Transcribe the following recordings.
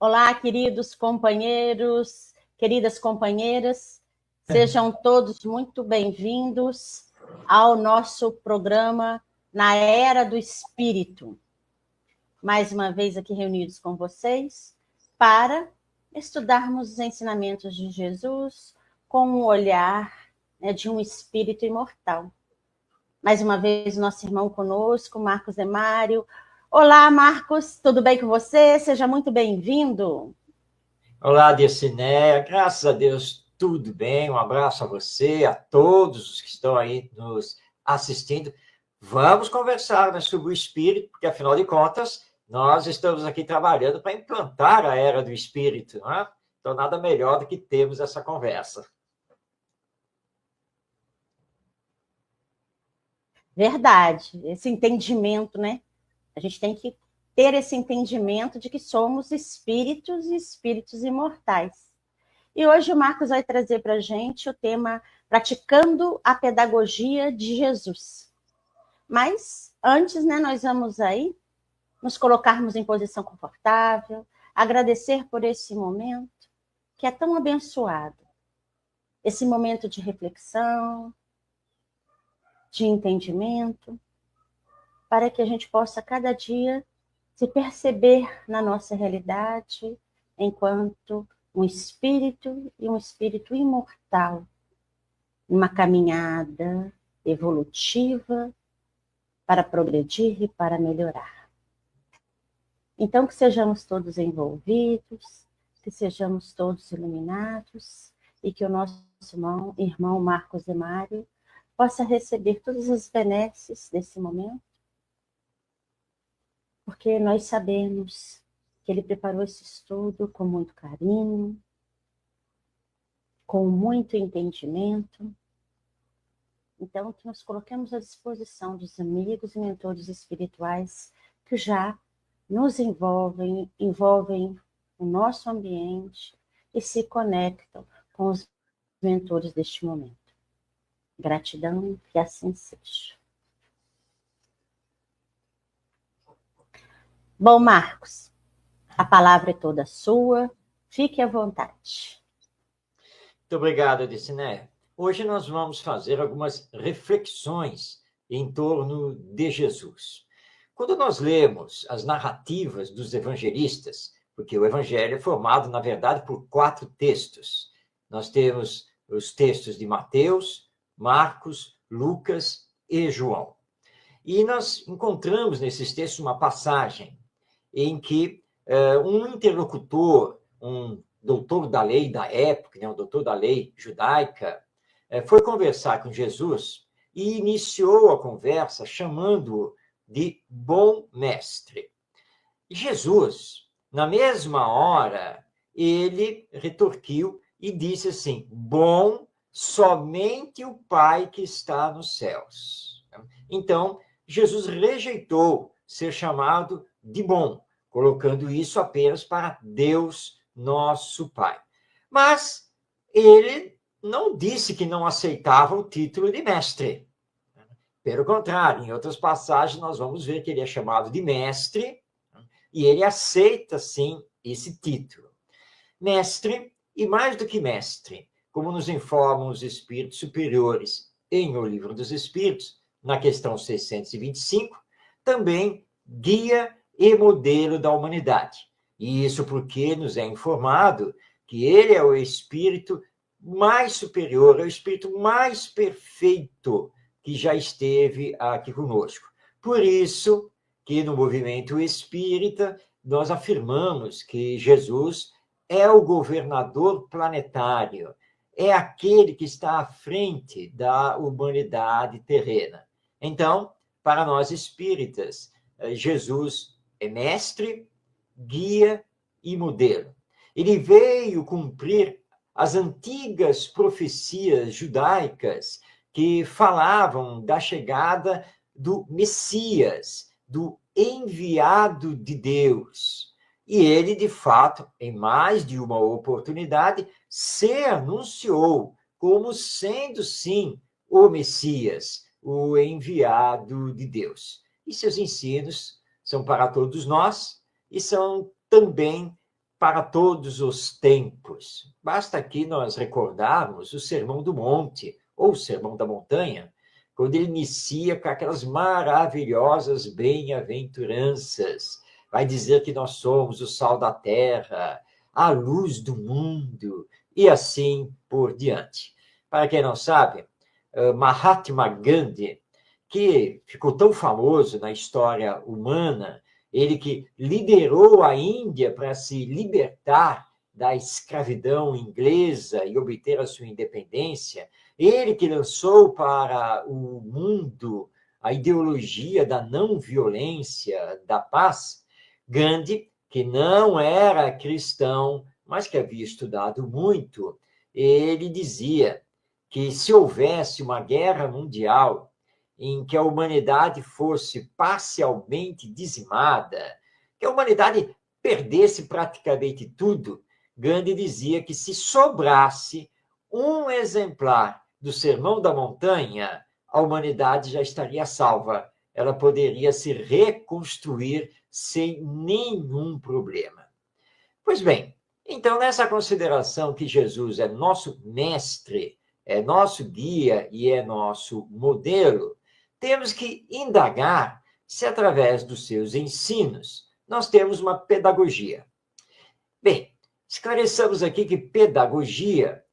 Olá, queridos companheiros, queridas companheiras, sejam todos muito bem-vindos ao nosso programa Na Era do Espírito. Mais uma vez aqui reunidos com vocês para estudarmos os ensinamentos de Jesus com um olhar de um espírito imortal. Mais uma vez, nosso irmão conosco, Marcos Emário. Olá, Marcos, tudo bem com você? Seja muito bem-vindo. Olá, Dirciné, graças a Deus, tudo bem? Um abraço a você, a todos os que estão aí nos assistindo. Vamos conversar, né, sobre o espírito, porque, afinal de contas, nós estamos aqui trabalhando para implantar a era do espírito, não é? Então, nada melhor do que termos essa conversa. Verdade, esse entendimento, né? A gente tem que ter esse entendimento de que somos espíritos e espíritos imortais. E hoje o Marcos vai trazer para a gente o tema Praticando a Pedagogia de Jesus. Mas antes, né, nós vamos aí nos colocarmos em posição confortável, agradecer por esse momento que é tão abençoado. Esse momento de reflexão, de entendimento, para que a gente possa cada dia se perceber na nossa realidade enquanto um espírito e um espírito imortal, uma caminhada evolutiva para progredir e para melhorar. Então, que sejamos todos envolvidos, que sejamos todos iluminados e que o nosso irmão Marcos Emário possa receber todas as benesses desse momento, porque nós sabemos que ele preparou esse estudo com muito carinho, com muito entendimento. Então, que nos coloquemos à disposição dos amigos e mentores espirituais que já nos envolvem o nosso ambiente e se conectam com os mentores deste momento. Gratidão, que assim seja. Bom, Marcos, a palavra é toda sua, fique à vontade. Muito obrigado, Dirciné. Hoje nós vamos fazer algumas reflexões em torno de Jesus. Quando nós lemos as narrativas dos evangelistas, porque o evangelho é formado, na verdade, por 4 textos. Nós temos os textos de Mateus, Marcos, Lucas e João. E nós encontramos nesses textos uma passagem em que um interlocutor, um doutor da lei da época, né, um doutor da lei judaica, foi conversar com Jesus e iniciou a conversa chamando-o de bom mestre. Jesus, na mesma hora, ele retorquiu e disse assim: bom somente o Pai que está nos céus. Então, Jesus rejeitou ser chamado de bom, colocando isso apenas para Deus, nosso Pai. Mas ele não disse que não aceitava o título de mestre. Pelo contrário, em outras passagens nós vamos ver que ele é chamado de mestre e ele aceita, sim, esse título. Mestre, e mais do que mestre, como nos informam os espíritos superiores em O Livro dos Espíritos, na questão 625, também guia e modelo da humanidade. E isso porque nos é informado que ele é o espírito mais superior, é o espírito mais perfeito que já esteve aqui conosco. Por isso que no movimento espírita nós afirmamos que Jesus é o governador planetário, é aquele que está à frente da humanidade terrena. Então, para nós espíritas, Jesus é mestre, guia e modelo. Ele veio cumprir as antigas profecias judaicas que falavam da chegada do Messias, do enviado de Deus. E ele, de fato, em mais de uma oportunidade, se anunciou como sendo, sim, o Messias, o enviado de Deus. E seus ensinos são para todos nós e são também para todos os tempos. Basta aqui nós recordarmos o Sermão do Monte, ou o Sermão da Montanha, quando ele inicia com aquelas maravilhosas bem-aventuranças. Vai dizer que nós somos o sal da terra, a luz do mundo, e assim por diante. Para quem não sabe, Mahatma Gandhi, que ficou tão famoso na história humana, ele que liderou a Índia para se libertar da escravidão inglesa e obter a sua independência, ele que lançou para o mundo a ideologia da não violência, da paz, Gandhi, que não era cristão, mas que havia estudado muito, ele dizia que se houvesse uma guerra mundial em que a humanidade fosse parcialmente dizimada, que a humanidade perdesse praticamente tudo, Gandhi dizia que se sobrasse um exemplar do Sermão da Montanha, a humanidade já estaria salva. Ela poderia se reconstruir sem nenhum problema. Pois bem, então, nessa consideração que Jesus é nosso mestre, é nosso guia e é nosso modelo, temos que indagar se, através dos seus ensinos, nós temos uma pedagogia. Bem, esclareçamos aqui que pedagogia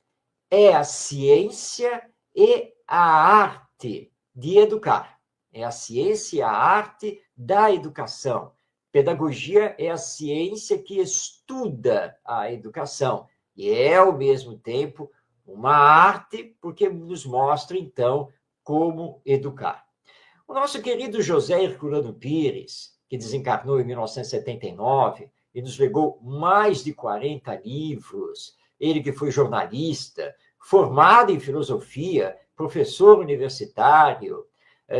é a ciência e a arte de educar. É a ciência e a arte da educação. Pedagogia é a ciência que estuda a educação e é, ao mesmo tempo, uma arte porque nos mostra, então, como educar. O nosso querido José Herculano Pires, que desencarnou em 1979 e nos legou mais de 40 livros, ele que foi jornalista, formado em filosofia, professor universitário,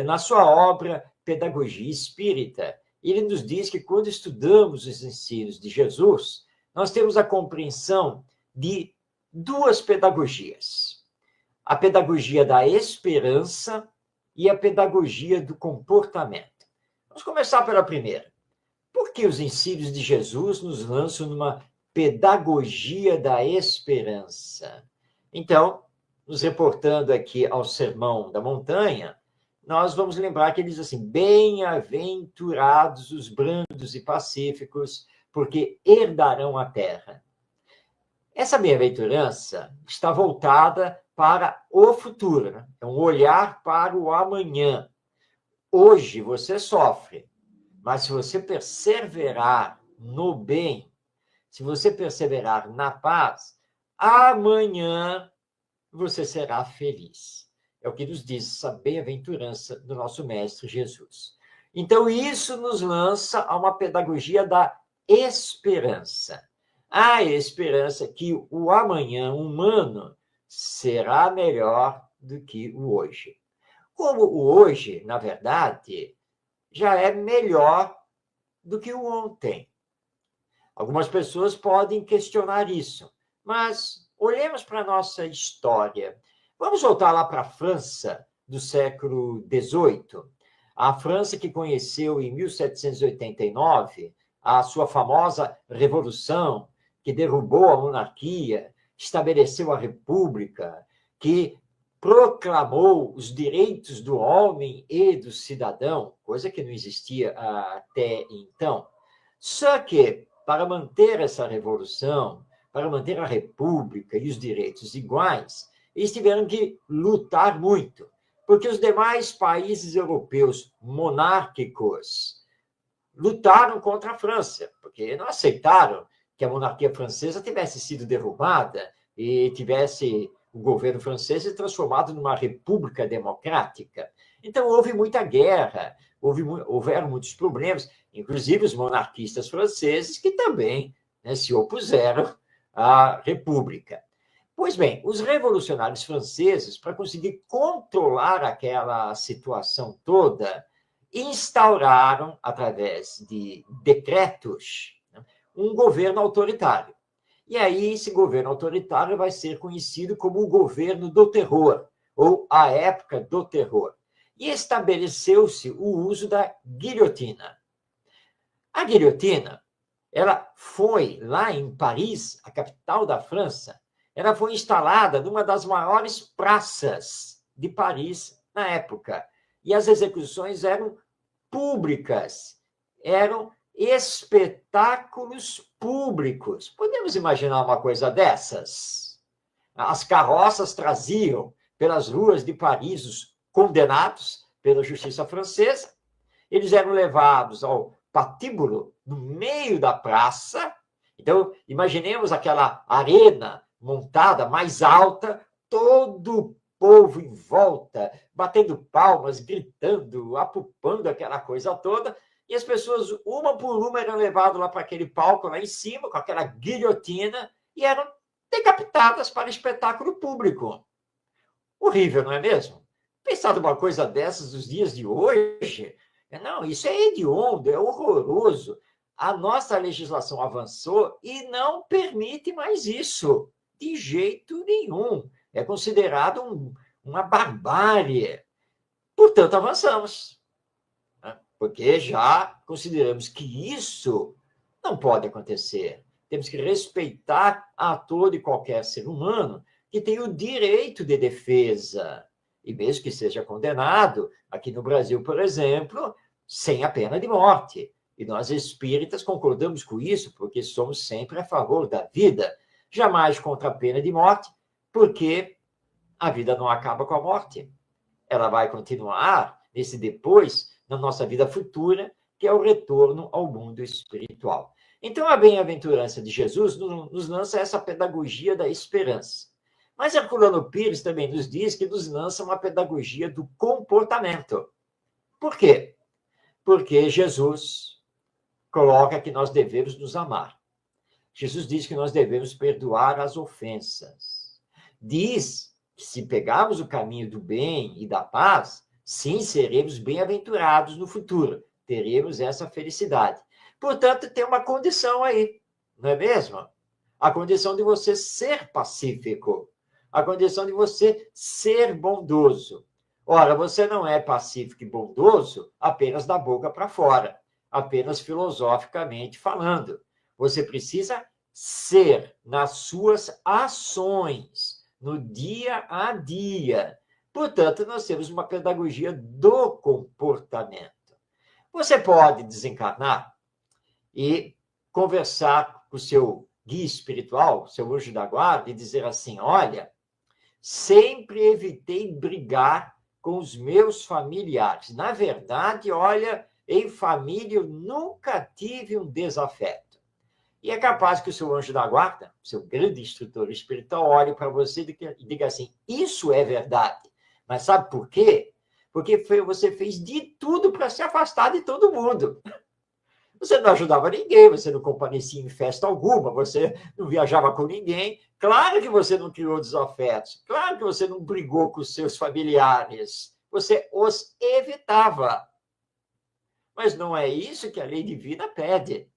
na sua obra Pedagogia Espírita, ele nos diz que quando estudamos os ensinos de Jesus, nós temos a compreensão de duas pedagogias. A pedagogia da esperança e a pedagogia do comportamento. Vamos começar pela primeira. Por que os ensinos de Jesus nos lançam numa pedagogia da esperança? Então, nos reportando aqui ao Sermão da Montanha, nós vamos lembrar que ele diz assim: bem-aventurados os brandos e pacíficos, porque herdarão a terra. Essa bem-aventurança está voltada para o futuro, né? É um olhar para o amanhã. Hoje você sofre, mas se você perseverar no bem, se você perseverar na paz, amanhã você será feliz. É o que nos diz essa bem-aventurança do nosso Mestre Jesus. Então, isso nos lança a uma pedagogia da esperança. A esperança que o amanhã humano será melhor do que o hoje. Como o hoje, na verdade, já é melhor do que o ontem. Algumas pessoas podem questionar isso, mas olhemos para a nossa história. Vamos voltar lá para a França do século XVIII. A França que conheceu em 1789 a sua famosa Revolução, que derrubou a monarquia, estabeleceu a República, que proclamou os direitos do homem e do cidadão, coisa que não existia até então. Só que, para manter essa revolução, para manter a República e os direitos iguais, eles tiveram que lutar muito, porque os demais países europeus monárquicos lutaram contra a França, porque não aceitaram que a monarquia francesa tivesse sido derrubada e tivesse o governo francês se transformado numa república democrática. Então, houve muita guerra, houveram muitos problemas, inclusive os monarquistas franceses, que também, né, se opuseram à república. Pois bem, os revolucionários franceses, para conseguir controlar aquela situação toda, instauraram, através de decretos, né, um governo autoritário. E aí, esse governo autoritário vai ser conhecido como o governo do terror, ou a época do terror. E estabeleceu-se o uso da guilhotina. A guilhotina ela foi lá em Paris, a capital da França, ela foi instalada numa das maiores praças de Paris na época. E as execuções eram públicas, eram espetáculos públicos. Podemos imaginar uma coisa dessas? As carroças traziam pelas ruas de Paris os condenados pela justiça francesa, eles eram levados ao patíbulo, no meio da praça. Então, imaginemos aquela arena montada mais alta, todo o povo em volta, batendo palmas, gritando, apupando aquela coisa toda, e as pessoas, uma por uma, eram levadas lá para aquele palco lá em cima, com aquela guilhotina, e eram decapitadas para espetáculo público. Horrível, não é mesmo? Pensar numa coisa dessas nos dias de hoje, não, isso é hediondo, é horroroso. A nossa legislação avançou e não permite mais isso, de jeito nenhum. É considerado uma barbárie. Portanto, avançamos, né? Porque já consideramos que isso não pode acontecer. Temos que respeitar a todo e qualquer ser humano que tem o direito de defesa, e mesmo que seja condenado, aqui no Brasil, por exemplo, sem a pena de morte. E nós espíritas concordamos com isso, porque somos sempre a favor da vida, jamais contra a pena de morte, porque a vida não acaba com a morte. Ela vai continuar nesse depois, na nossa vida futura, que é o retorno ao mundo espiritual. Então, a bem-aventurança de Jesus nos lança essa pedagogia da esperança. Mas Herculano Pires também nos diz que nos lança uma pedagogia do comportamento. Por quê? Porque Jesus coloca que nós devemos nos amar. Jesus diz que nós devemos perdoar as ofensas. Diz que se pegarmos o caminho do bem e da paz, sim, seremos bem-aventurados no futuro. Teremos essa felicidade. Portanto, tem uma condição aí, não é mesmo? A condição de você ser pacífico. A condição de você ser bondoso. Ora, você não é pacífico e bondoso apenas da boca para fora, apenas filosoficamente falando. Você precisa ser nas suas ações, no dia a dia. Portanto, nós temos uma pedagogia do comportamento. Você pode desencarnar e conversar com o seu guia espiritual, seu anjo da guarda, e dizer assim: olha, sempre evitei brigar com os meus familiares. Na verdade, olha, em família eu nunca tive um desafeto. E é capaz que o seu anjo da guarda, seu grande instrutor espiritual, olhe para você e diga assim: isso é verdade. Mas sabe por quê? Porque você fez de tudo para se afastar de todo mundo. Você não ajudava ninguém, você não comparecia em festa alguma, você não viajava com ninguém. Claro que você não criou desafetos, claro que você não brigou com os seus familiares, você os evitava. Mas não é isso que a lei divina pede.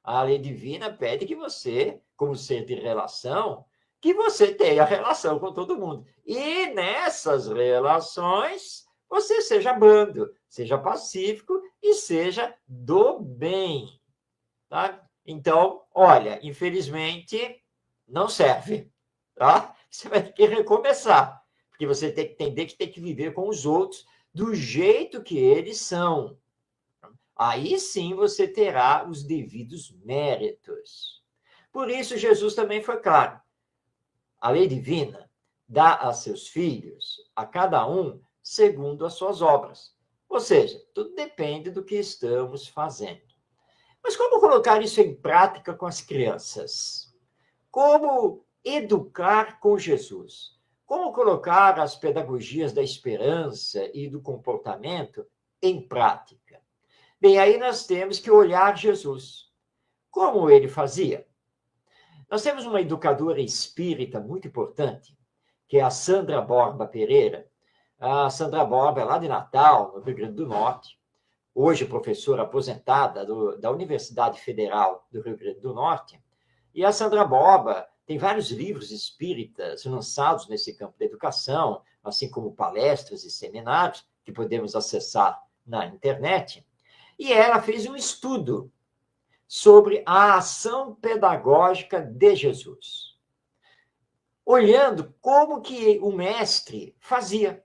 A lei divina pede que você, como ser de relação, que você tenha relação com todo mundo. E nessas relações, você seja brando, seja pacífico e seja do bem. Tá? Então, olha, infelizmente, não serve. Tá? Você vai ter que recomeçar, porque você tem que entender que tem que viver com os outros do jeito que eles são. Aí sim você terá os devidos méritos. Por isso, Jesus também foi claro. A lei divina dá a seus filhos, a cada um, segundo as suas obras. Ou seja, tudo depende do que estamos fazendo. Mas como colocar isso em prática com as crianças? Como educar com Jesus? Como colocar as pedagogias da esperança e do comportamento em prática? Bem, aí nós temos que olhar Jesus. Como ele fazia? Nós temos uma educadora espírita muito importante, que é a Sandra Borba Pereira. A Sandra Borba é lá de Natal, no Rio Grande do Norte. Hoje professora aposentada da Universidade Federal do Rio Grande do Norte. E a Sandra Borba tem vários livros espíritas lançados nesse campo da educação, assim como palestras e seminários, que podemos acessar na internet. E ela fez um estudo sobre a ação pedagógica de Jesus, olhando como que o mestre fazia,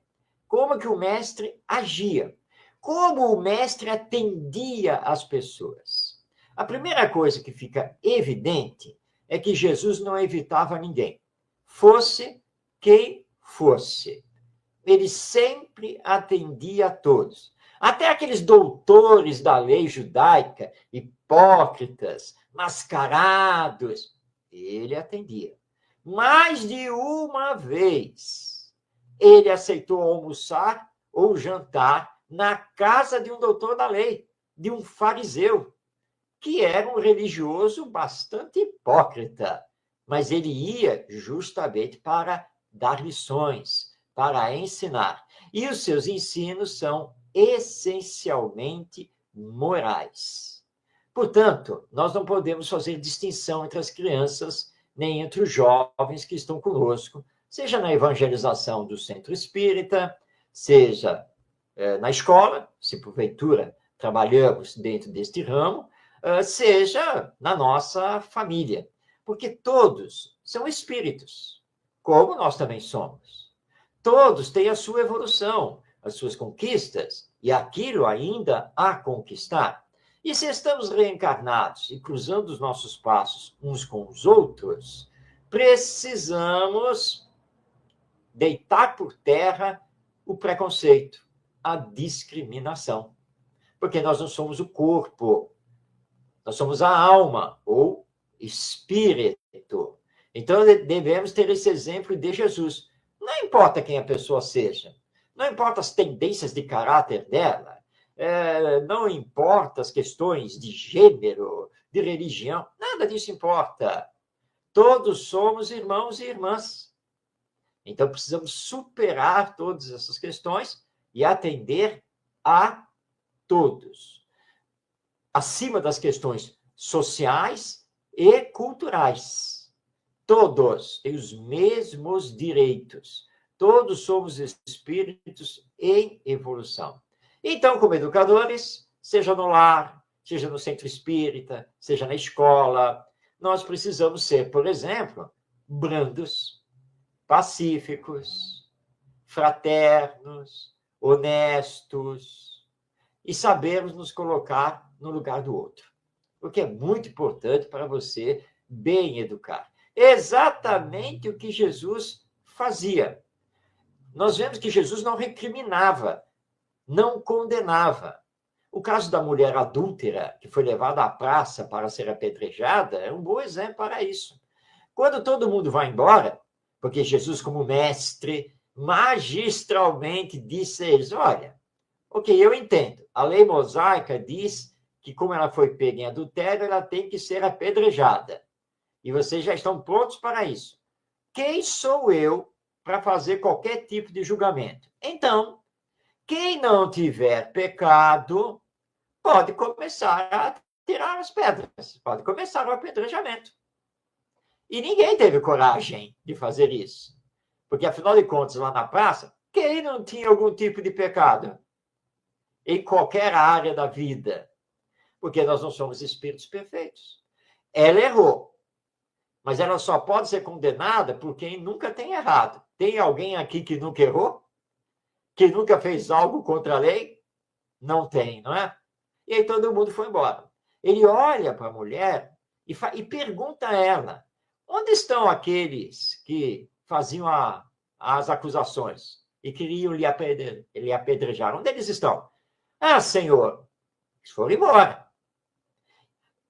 como que o mestre agia, como o mestre atendia as pessoas. A primeira coisa que fica evidente é que Jesus não evitava ninguém, fosse quem fosse. Ele sempre atendia a todos. Até aqueles doutores da lei judaica, hipócritas, mascarados, ele atendia. Mais de uma vez, ele aceitou almoçar ou jantar na casa de um doutor da lei, de um fariseu, que era um religioso bastante hipócrita, mas ele ia justamente para dar lições, para ensinar. E os seus ensinos são essencialmente morais. Portanto, nós não podemos fazer distinção entre as crianças, nem entre os jovens que estão conosco, seja na evangelização do centro espírita, seja na escola, se porventura trabalhamos dentro deste ramo, seja na nossa família, porque todos são espíritos, como nós também somos. Todos têm a sua evolução, as suas conquistas e aquilo ainda a conquistar. E se estamos reencarnados e cruzando os nossos passos uns com os outros, precisamos deitar por terra o preconceito, a discriminação, porque nós não somos o corpo, nós somos a alma, ou espírito. Então, devemos ter esse exemplo de Jesus. Não importa quem a pessoa seja, não importa as tendências de caráter dela, não importa as questões de gênero, de religião, nada disso importa. Todos somos irmãos e irmãs. Então, precisamos superar todas essas questões e atender a todos, acima das questões sociais e culturais. Todos têm os mesmos direitos. Todos somos espíritos em evolução. Então, como educadores, seja no lar, seja no centro espírita, seja na escola, nós precisamos ser, por exemplo, brandos, pacíficos, fraternos, honestos e sabermos nos colocar no lugar do outro. O que é muito importante para você bem educar. Exatamente o que Jesus fazia. Nós vemos que Jesus não recriminava, não condenava. O caso da mulher adúltera, que foi levada à praça para ser apedrejada, é um bom exemplo para isso. Quando todo mundo vai embora, porque Jesus, como mestre, magistralmente disse a eles, olha, ok, eu entendo, a lei mosaica diz que como ela foi pega em adultério, ela tem que ser apedrejada. E vocês já estão prontos para isso. Quem sou eu para fazer qualquer tipo de julgamento? Então, quem não tiver pecado, pode começar a tirar as pedras, pode começar o apedrejamento. E ninguém teve coragem de fazer isso. Porque, afinal de contas, lá na praça, quem não tinha algum tipo de pecado? Em qualquer área da vida. Porque nós não somos espíritos perfeitos. Ela errou. Mas ela só pode ser condenada por quem nunca tem errado. Tem alguém aqui que nunca errou? Que nunca fez algo contra a lei? Não tem, não é? E aí todo mundo foi embora. Ele olha para a mulher e pergunta a ela, onde estão aqueles que faziam as acusações e queriam lhe apedrejar? Onde eles estão? Ah, Senhor, eles foram embora.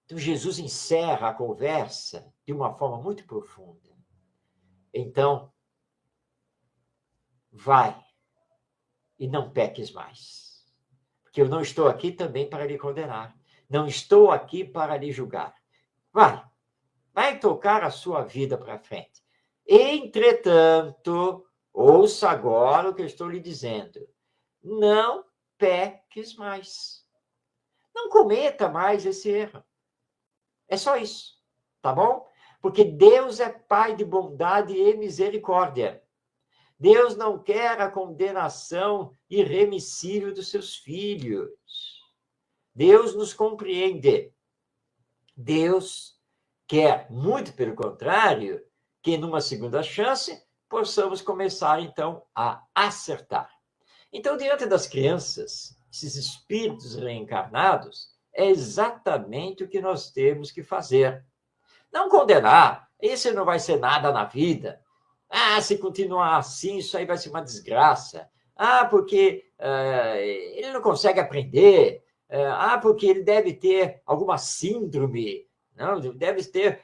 Então, Jesus encerra a conversa de uma forma muito profunda. Então, vai e não peques mais. Porque eu não estou aqui também para lhe condenar. Não estou aqui para lhe julgar. Vai tocar a sua vida para frente. Entretanto, ouça agora o que eu estou lhe dizendo. Não peques mais. Não cometa mais esse erro. É só isso, tá bom? Porque Deus é Pai de bondade e misericórdia. Deus não quer a condenação irremissível dos seus filhos. Deus nos compreende. Deus quer, muito pelo contrário, que numa segunda chance possamos começar, então, a acertar. Então, diante das crianças, esses espíritos reencarnados, é exatamente o que nós temos que fazer. Não condenar, esse não vai ser nada na vida. Ah, se continuar assim, isso aí vai ser uma desgraça. Ah, porque ele não consegue aprender. Porque ele deve ter alguma síndrome, não, deve ter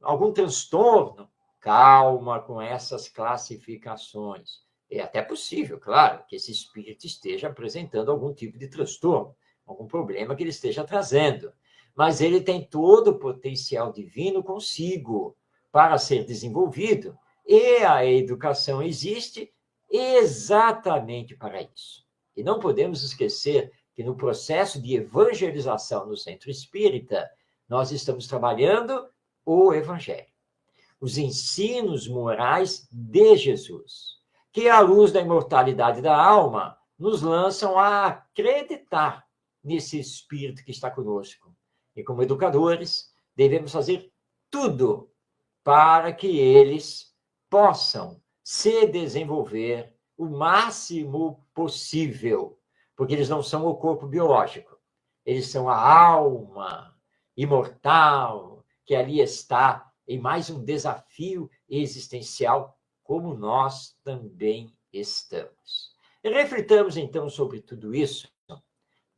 algum transtorno. Calma com essas classificações. É até possível, claro, que esse espírito esteja apresentando algum tipo de transtorno, algum problema que ele esteja trazendo. Mas ele tem todo o potencial divino consigo para ser desenvolvido, e a educação existe exatamente para isso. E não podemos esquecer que no processo de evangelização no centro espírita, nós estamos trabalhando o evangelho, os ensinos morais de Jesus, que, à luz da imortalidade da alma, nos lançam a acreditar nesse Espírito que está conosco. E, como educadores, devemos fazer tudo para que eles possam se desenvolver o máximo possível, porque eles não são o corpo biológico, eles são a alma imortal que ali está em mais um desafio existencial, como nós também estamos. E reflitamos, então, sobre tudo isso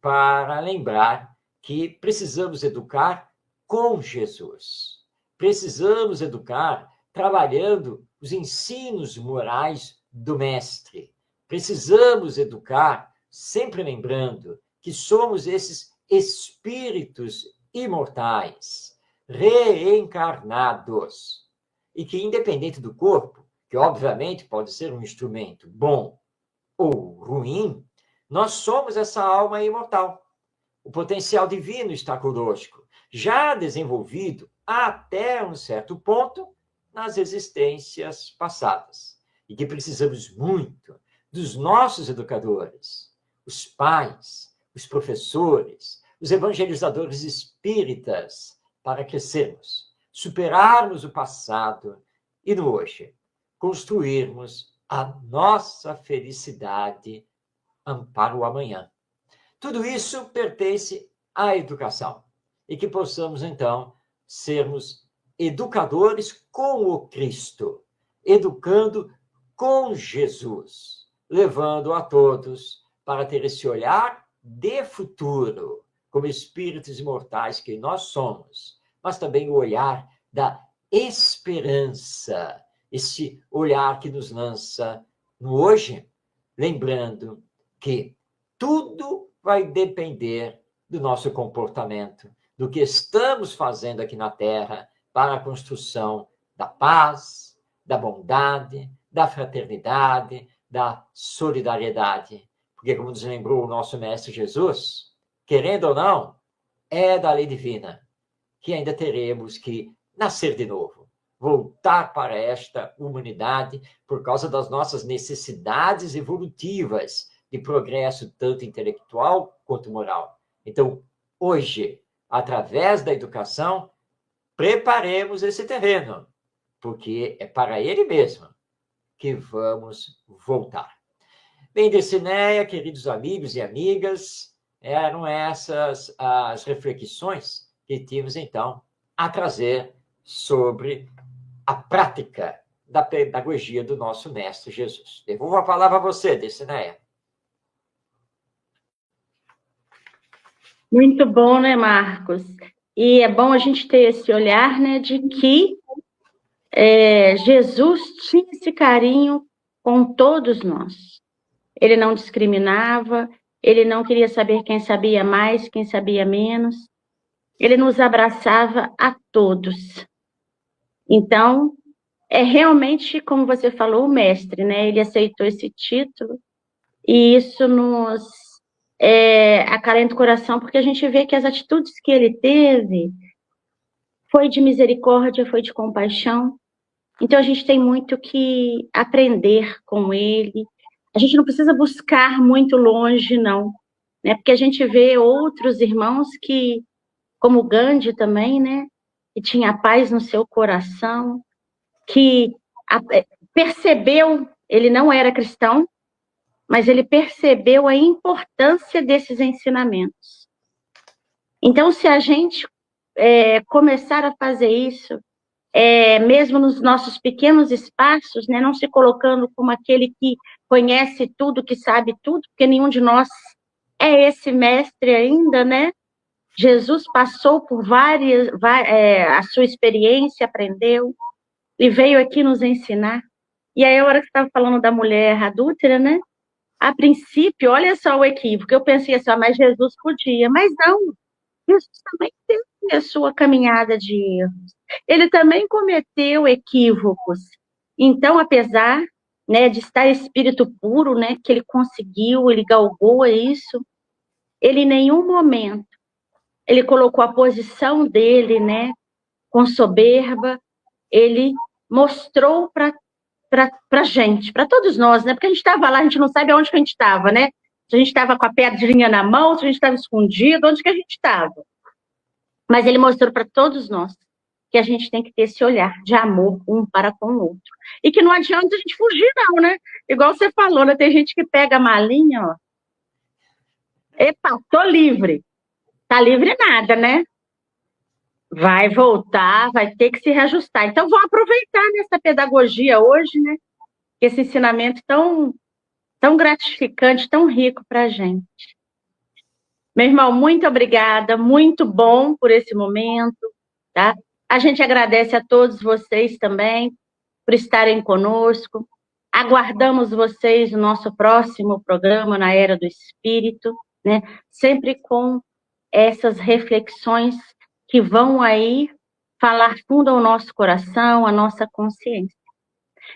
para lembrar que precisamos educar com Jesus. Precisamos educar trabalhando os ensinos morais do Mestre. Precisamos educar sempre lembrando que somos esses espíritos imortais, reencarnados, e que, independente do corpo, que obviamente pode ser um instrumento bom ou ruim, nós somos essa alma imortal. O potencial divino está conosco, já desenvolvido até um certo ponto nas existências passadas, e que precisamos muito dos nossos educadores, os pais, os professores, os evangelizadores espíritas, para crescermos, superarmos o passado e no hoje, construirmos a nossa felicidade para o amanhã. Tudo isso pertence à educação, e que possamos, então, sermos educadores com o Cristo, educando com Jesus, levando a todos para ter esse olhar de futuro, como espíritos imortais que nós somos, mas também o olhar da esperança, esse olhar que nos lança no hoje, lembrando que tudo vai depender do nosso comportamento, do que estamos fazendo aqui na Terra para a construção da paz, da bondade, da fraternidade, da solidariedade. Porque, como nos lembrou o nosso Mestre Jesus, querendo ou não, é da lei divina que ainda teremos que nascer de novo, voltar para esta humanidade por causa das nossas necessidades evolutivas de progresso tanto intelectual quanto moral. Então, hoje, através da educação, preparemos esse terreno, porque é para ele mesmo que vamos voltar. Bem, Dulcinea, queridos amigos e amigas, eram essas as reflexões que tínhamos, então, a trazer sobre a prática da pedagogia do nosso Mestre Jesus. Devolvo a palavra a você, Dulcinea. Muito bom, né, Marcos? E é bom a gente ter esse olhar, né, de que Jesus tinha esse carinho com todos nós. Ele não discriminava, ele não queria saber quem sabia mais, quem sabia menos. Ele nos abraçava a todos. Então, é realmente, como você falou, o mestre, né? Ele aceitou esse título e isso nos acalenta o coração, porque a gente vê que as atitudes que ele teve foi de misericórdia, foi de compaixão. Então, a gente tem muito que aprender com ele. A gente não precisa buscar muito longe, não, né? Porque a gente vê outros irmãos que como Gandhi também, né? Que tinha paz no seu coração, que percebeu, ele não era cristão, mas ele percebeu a importância desses ensinamentos. Então, se a gente começar a fazer isso, mesmo nos nossos pequenos espaços, né, não se colocando como aquele que conhece tudo, que sabe tudo, porque nenhum de nós é esse mestre ainda, né? Jesus passou por a sua experiência, aprendeu, e veio aqui nos ensinar. E aí, a hora que você estava falando da mulher adúltera, né? A princípio, olha só o equívoco, eu pensei assim, mas Jesus podia, mas não, Jesus também teve a sua caminhada de erros. Ele também cometeu equívocos. Então, apesar, né, de estar espírito puro, né, que ele conseguiu, ele galgou isso, ele em nenhum momento, ele colocou a posição dele, né, com soberba, ele mostrou para gente, para todos nós, né, porque a gente estava lá, a gente não sabe aonde que a gente estava, né, se a gente estava com a pedrinha na mão, se a gente estava escondido, onde que a gente estava. Mas ele mostrou para todos nós que a gente tem que ter esse olhar de amor um para com o outro. E que não adianta a gente fugir, não, né? Igual você falou, né? Tem gente que pega a malinha, ó. Epa, tô livre. Tá livre nada, né? Vai voltar, vai ter que se reajustar. Então, vou aproveitar nessa pedagogia hoje, né? Esse ensinamento tão gratificante, tão rico para a gente. Meu irmão, muito obrigada, muito bom por esse momento, tá? A gente agradece a todos vocês também por estarem conosco. Aguardamos vocês no nosso próximo programa, na Era do Espírito, né? Sempre com essas reflexões que vão aí falar fundo ao nosso coração, à nossa consciência.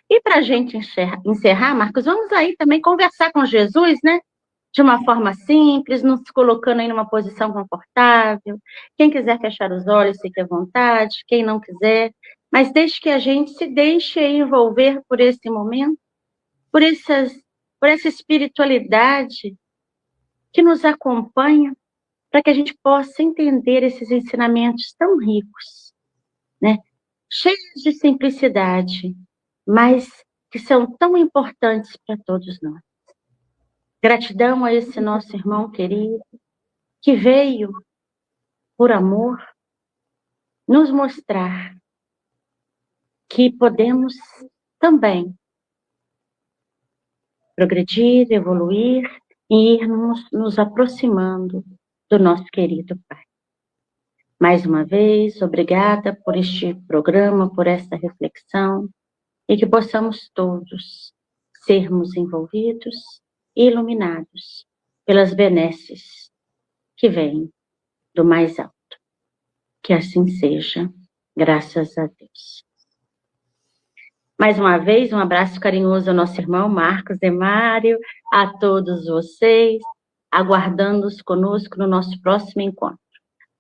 E para a gente encerrar, Marcos, vamos aí também conversar com Jesus, né? De uma forma simples, nos colocando aí numa posição confortável. Quem quiser fechar os olhos, fique à vontade. Quem não quiser, mas desde que a gente se deixe envolver por esse momento, por essa espiritualidade que nos acompanha, para que a gente possa entender esses ensinamentos tão ricos, né? Cheios de simplicidade, mas que são tão importantes para todos nós. Gratidão a esse nosso irmão querido, que veio, por amor, nos mostrar que podemos também progredir, evoluir e ir nos aproximando do nosso querido Pai. Mais uma vez, obrigada por este programa, por esta reflexão, e que possamos todos sermos envolvidos e iluminados pelas benesses que vêm do mais alto. Que assim seja, graças a Deus. Mais uma vez, um abraço carinhoso ao nosso irmão Marcos Demário, a todos vocês, aguardando-os conosco no nosso próximo encontro.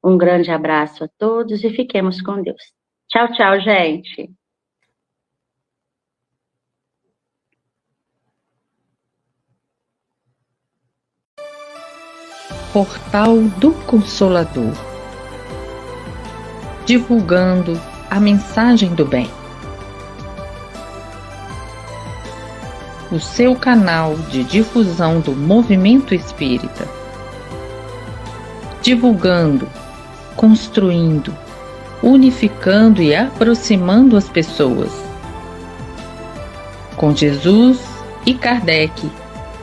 Um grande abraço a todos e fiquemos com Deus. Tchau, tchau, gente. Portal do Consolador, divulgando a mensagem do bem. O seu canal de difusão do movimento espírita. Divulgando, construindo, unificando e aproximando as pessoas. Com Jesus e Kardec,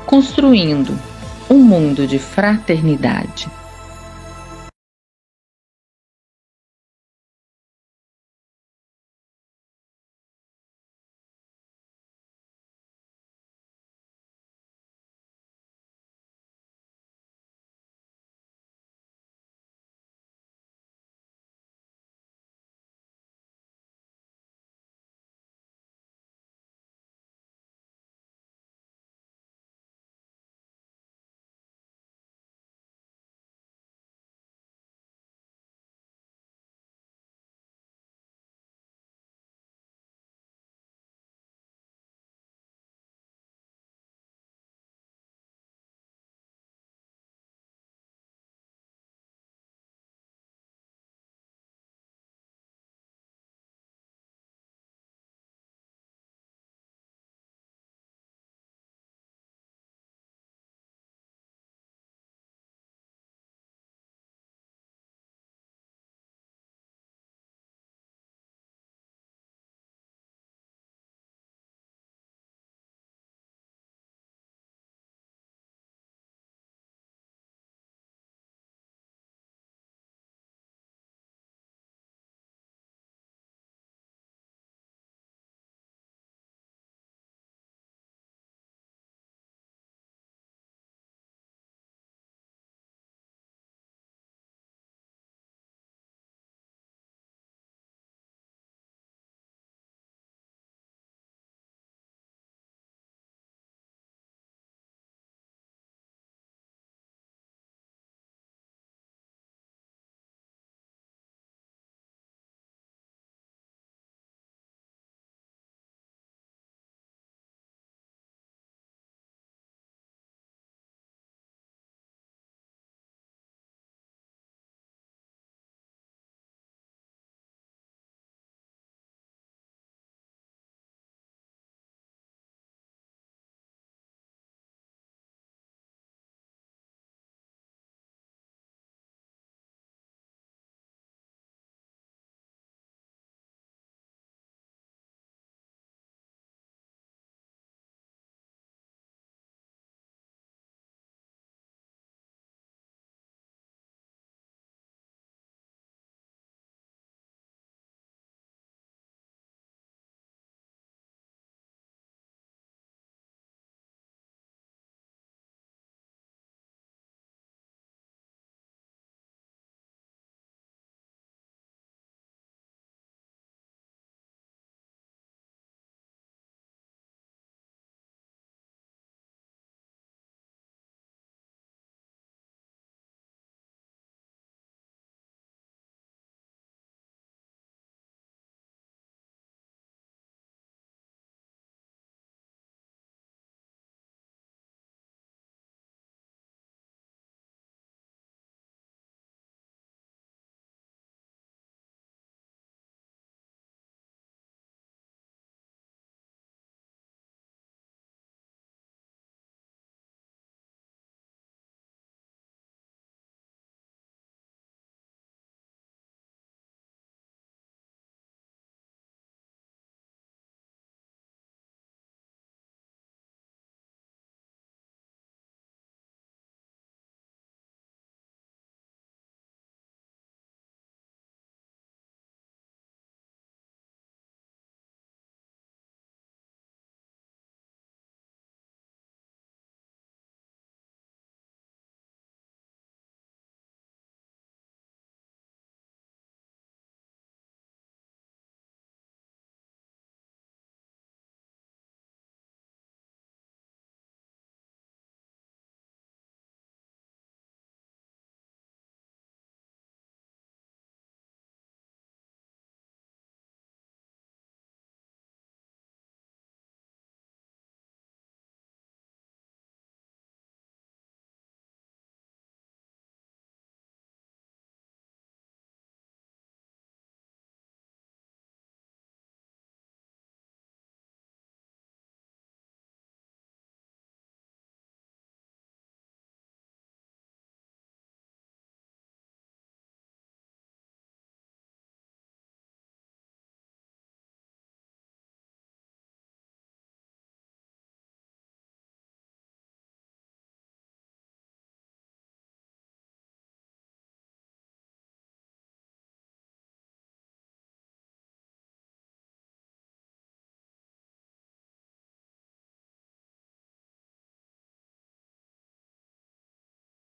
construindo um mundo de fraternidade.